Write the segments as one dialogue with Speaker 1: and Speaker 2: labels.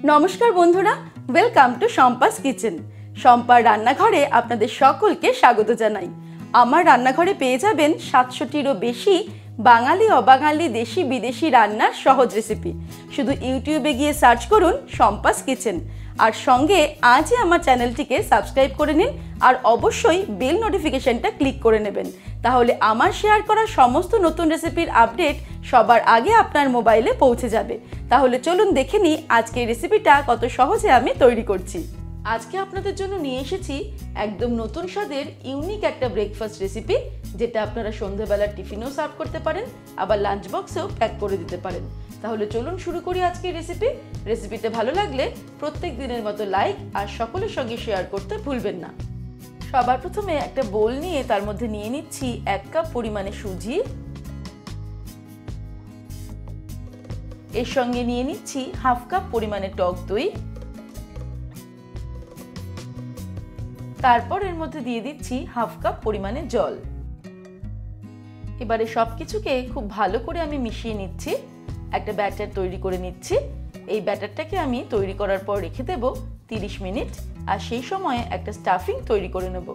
Speaker 1: নমস্কার বন্ধুরা, welcome to Shampa's kitchen. শম্পার রান্নাঘরে আপনাদের সকলকে স্বাগত জানাই। আমার রান্নাঘরে পেয়ে যাবেন 700টিরও বেশি বাঙালি অবাঙালি দেশি বিদেশি রান্নার সহজ রেসিপি। শুধু ইউটিউবে গিয়ে সার্চ করুন শম্পাস কিচেন, আর সঙ্গে আজই আমার চ্যানেলটিকে সাবস্ক্রাইব করে নিন, আর অবশ্যই বেল নোটিফিকেশনটা ক্লিক করে নেবেন। তাহলে আমার শেয়ার করা সমস্ত নতুন রেসিপির আপডেট সবার আগে আপনার মোবাইলে পৌঁছে যাবে। তাহলে চলুন দেখে নিই আজকে রেসিপিটা কত সহজে আমি তৈরি করছি। আজকে আপনাদের জন্য নিয়ে এসেছি একদম নতুন স্বাদের ইউনিক একটা ব্রেকফাস্ট রেসিপি, যেটা আপনারা সন্ধ্যাবেলার টিফিনেও সার্ভ করতে পারেন, আবার লাঞ্চ বক্সেও প্যাক করে দিতে পারেন। তাহলে চলুন শুরু করি আজকের রেসিপিটা ভালো লাগলে প্রত্যেক দিনের মতো লাইক আর সকলের সঙ্গে শেয়ার করতে ভুলবেন না। সবার প্রথমে একটা বোল নিয়ে তার মধ্যে নিয়ে নিচ্ছি 1 কাপ পরিমাণে সুজি, এর সঙ্গে নিয়ে নিচ্ছি 1/2 কাপ পরিমাণে টক দই, তারপর এর মধ্যে দিয়ে দিচ্ছি 1/2 কাপ পরিমাণে জল। এবারে সবকিছুকে খুব ভালো করে আমি মিশিয়ে নিচ্ছি, একটা ব্যাটার তৈরি করে নিচ্ছি। এই ব্যাটারটাকে আমি তৈরি করার পর রেখে দেব 30 মিনিট, আর সেই সময়ে একটা স্টাফিং তৈরি করে নেব।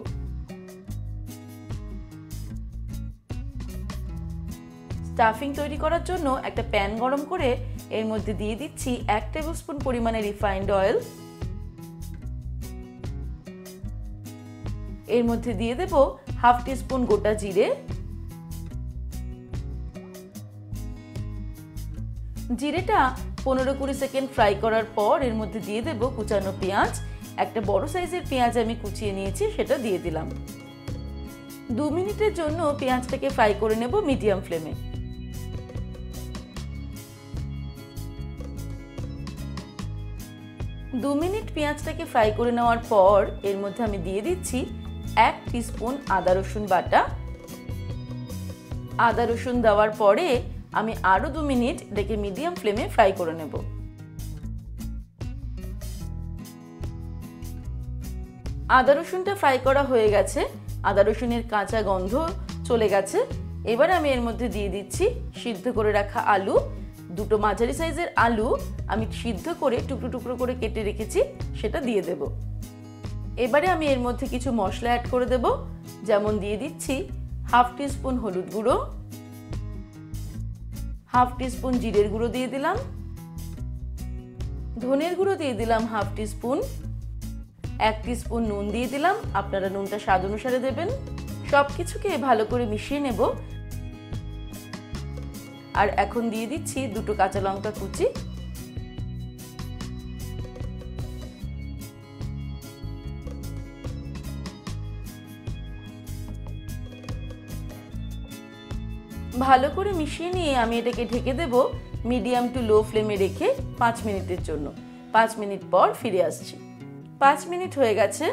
Speaker 1: স্টাফিং তৈরি করার জন্য একটা প্যান গরম করে এর মধ্যে দিয়ে দিচ্ছি 1 টেবিলস্পুন পরিমাণে রিফাইন্ড অয়েল, এর মধ্যে দিয়ে দেব 1/2 টিস্পুন গোটা জিরে, জিরেটা 15-20 সেকেন্ড ফ্রাই করার পর এর মধ্যে দিয়ে দেব কুচানো পেঁয়াজ। একটা বড় সাইজের পেঁয়াজ আমি কুচিয়ে নিয়েছি, সেটা দিয়ে দিলাম। 2 মিনিটের জন্য পেঁয়াজটাকে ফ্রাই করে নেব মিডিয়াম ফ্লেমে। দু মিনিট পেঁয়াজটাকে ফ্রাই করে নেওয়ার পর এর মধ্যে আমি দিয়ে দিচ্ছি 1 টিস্পুন আদা রসুন বাটা। আদা রসুন দেওয়ার পরে আমি আরো 2 মিনিট এটাকে মিডিয়াম ফ্লেমে ফ্রাই করে নেব। আদা রসুনটা ফ্রাই করা হয়ে গেছে, আদা রসুনের কাঁচা গন্ধ চলে গেছে। এবার আমি এর মধ্যে দিয়ে দিচ্ছি সিদ্ধ করে রাখা আলু। 2টো মাঝারি সাইজের আলু আমি সিদ্ধ করে টুকরো টুকরো করে কেটে রেখেছি, সেটা দিয়ে দেব। এবারে আমি এর মধ্যে কিছু মশলা অ্যাড করে দেব, যেমন দিয়ে দিচ্ছি 1/2 টিস্পুন হলুদ গুঁড়ো, 1/2 টিস্পুন জিরের গুঁড়ো দিয়ে দিলাম, ধনের গুঁড়ো দিয়ে দিলাম 1/2 টিস্পুন, 1 টিস্পুন নুন দিয়ে দিলাম, আপনারা নুনটা স্বাদ অনুসারে দেবেন। সবকিছুকে ভালো করে মিশিয়ে নেব। আর এখন দিয়ে দিচ্ছি 2টো কাঁচা লঙ্কা কুচি, ভালো করে মিশিয়ে নিয়ে আমি এটাকে ঢেকে দেব মিডিয়াম টু লো ফ্লেমে রেখে 5 মিনিটের জন্য। 5 মিনিট পর ফিরে আসছি। 5 মিনিট হয়ে গেছে।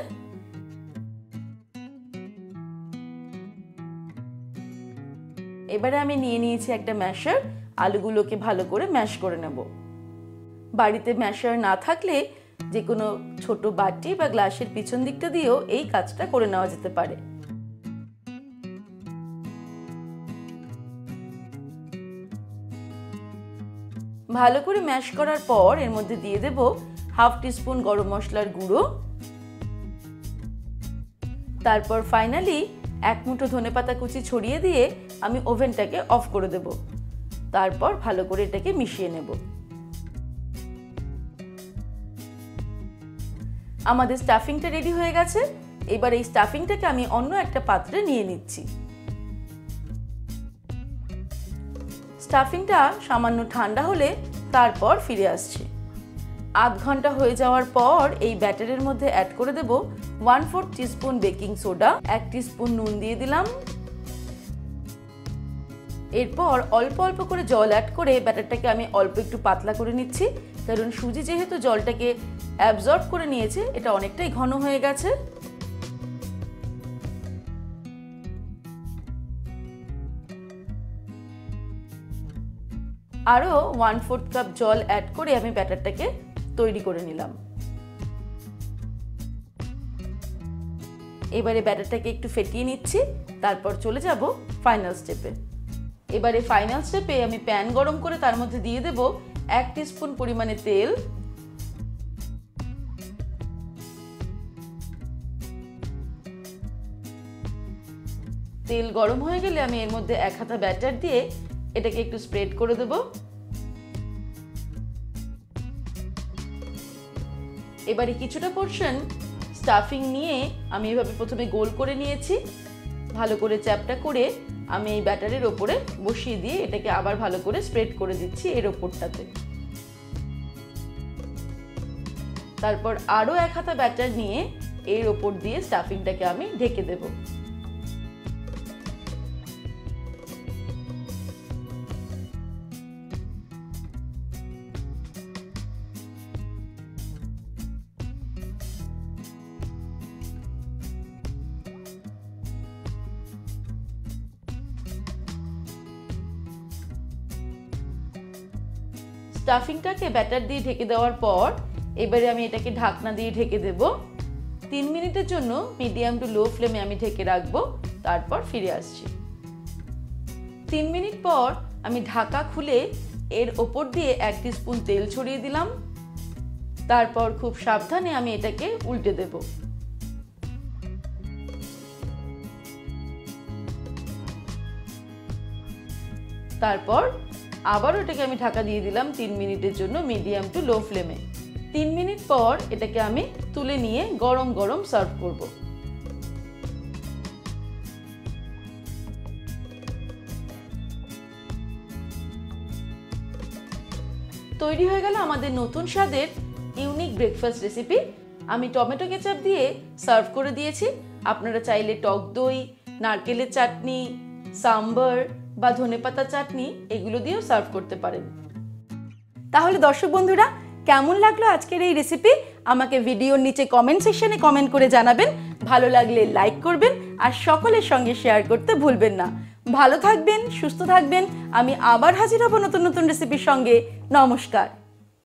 Speaker 1: এবারে আমি নিয়ে নিয়েছি একটা ম্যাশার, আলুগুলোকে ভালো করে ম্যাশ করে নেব। বাড়িতে ম্যাশার না থাকলে যে কোনো ছোট বাটি বা গ্লাসের পিছন দিকটা দিয়েও এই কাজটা করে নেওয়া যেতে পারে। ভালো করে ম্যাশ করার পর এর মধ্যে দিয়ে দেব 1/2 টিস্পুন গরম মশলার গুঁড়ো, তারপর ফাইনালি 1 মুঠো ধনেপাতা কুচি ছড়িয়ে দিয়ে আমি ওভেনটাকে অফ করে দেব। তারপর ভালো করে এটাকে মিশিয়ে নেব। আমাদের স্টাফিংটা রেডি হয়ে গেছে। এবার এই স্টাফিংটাকে আমি অন্য একটা পাত্রে নিয়ে নিচ্ছি। স্টাফিংটা সামান্য ঠান্ডা হলে তারপর ফিরে আসছি। আধ ঘন্টা হয়ে যাওয়ার পর এই ব্যাটারের মধ্যে অ্যাড করে দেব 1/4 টিস্পুন বেকিং সোডা, 1 টিস্পুন নুন দিয়ে দিলাম। এরপর অল্প অল্প করে জল অ্যাড করে ব্যাটারটাকে আমি অল্প একটু পাতলা করে নিচ্ছি, কারণ সুজি যেহেতু জলটাকে অ্যাবজর্ব করে নিয়েছে, এটা অনেকটাই ঘন হয়ে গেছে। আরো 1/4 কাপ জল অ্যাড করে আমি ব্যাটারটাকে তৈরি করে নিলাম। এবারে ব্যাটারটাকে একটু ফেটিয়ে নিচ্ছি, তারপর চলে যাব ফাইনাল স্টেপে। এবারে ফাইনাল স্টেপে আমি প্যান গরম করে তার মধ্যে দিয়ে দেব 1 টিস্পুন পরিমাণে তেল, তেল গরম হয়ে গেলে আমি এর মধ্যে 1 হাতা ব্যাটার দিয়ে এটাকে একটু স্প্রেড করে দেব। এবারে কিছুটা পোরশন স্টাফিং নিয়ে আমি এভাবে প্রথমে গোল করে নিয়েছি, ভালো করে চ্যাপটা করে আমি এই ব্যাটারের ওপরে বসিয়ে দিয়ে এটাকে আবার ভালো করে স্প্রেড করে দিচ্ছি এর ওপরটাতে। তারপর আরো 1 হাতা ব্যাটার নিয়ে এর ওপর দিয়ে স্টাফিংটাকে আমি ঢেকে দেব। স্টাফিংটাকে ব্যাটার দিয়ে ঢেকে দেওয়ার পর এবারে আমি এটাকে ঢাকনা দিয়ে ঢেকে দেব। 3 মিনিটের জন্য মিডিয়াম টু লো ফ্লেমে আমি ঢেকে রাখবো, তারপর ফিরে আসছি। 3 মিনিট পর আমি ঢাকা খুলে এর ওপর দিয়ে 1 টিস্পুন তেল ছড়িয়ে দিলাম। তারপর খুব সাবধানে আমি এটাকে উল্টে দেব। তারপর আবার এটাকে আমি ঢাকা দিয়ে দিলাম 3 মিনিটের জন্য মিডিয়াম টু লো ফ্লেমে। 3 মিনিট পর এটাকে আমি তুলে নিয়ে গরম গরম সার্ভ করব। তৈরি হয়ে গেল আমাদের নতুন স্বাদের ইউনিক ব্রেকফাস্ট রেসিপি। আমি টমেটো কেচাপ দিয়ে সার্ভ করে দিয়েছি। আপনারা চাইলে টক দই, নারকেলের চাটনি, সাম্বার বা ধনেপাতা চাটনি এগুলো দিয়েও সার্ভ করতে পারেন। তাহলে দর্শক বন্ধুরা, কেমন লাগলো আজকের এই রেসিপি আমাকে ভিডিওর নিচে কমেন্ট সেকশনে কমেন্ট করে জানাবেন। ভালো লাগলে লাইক করবেন আর সকলের সঙ্গে শেয়ার করতে ভুলবেন না। ভালো থাকবেন, সুস্থ থাকবেন। আমি আবার হাজির হব নতুন নতুন রেসিপির সঙ্গে। নমস্কার।